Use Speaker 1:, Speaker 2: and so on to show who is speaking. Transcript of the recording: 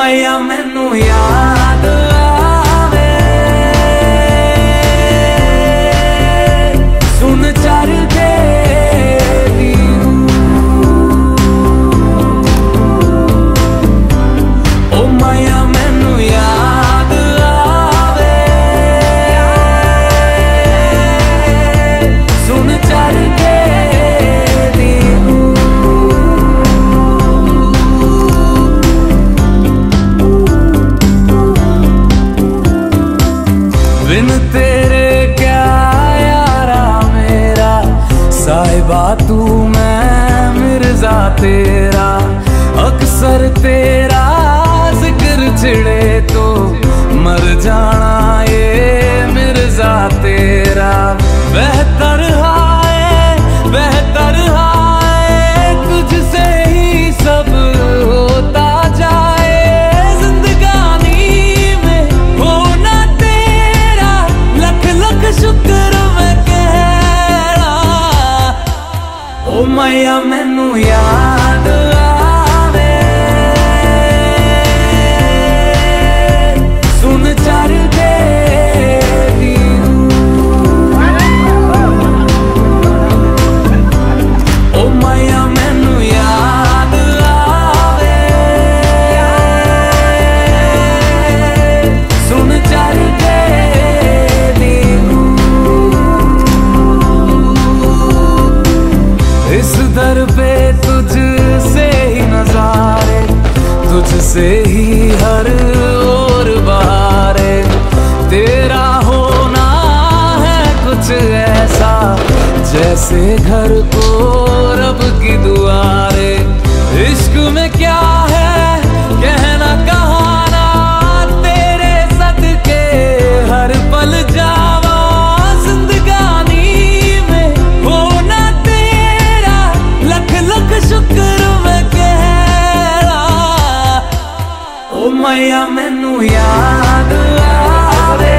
Speaker 1: मैया मैनू याद आवे सुन चर के ओ मैया मैनू याद आवे सुन चर के बिन तेरे क्या यारा मेरा साहिबा तू मैं मिर्जा तेरा अक्सर तेरा जिक्र छिड़े तो मर जाना ये मिर्जा तेरा बेहतर हाय तुझसे ही सब होता जाए जिंदगानी में होना तेरा लख लख शुक्र मैं कहना ओ मैया मैनू याद आवे सुन चर के ओ मैया मैनू याद आवे सुन चर के इस दर पे तुझसे ही नजारे तुझसे ही हर ओर बहारे तेरा होना है कुछ ऐसा जैसे घर को रब की दुआरे इश्क में क्या है कहना कहाना तेरे सदके हर पल जावा जिंदगानी में होना तेरा लख लख शुक्र मैं कहना ओ मैया मैनू याद आवे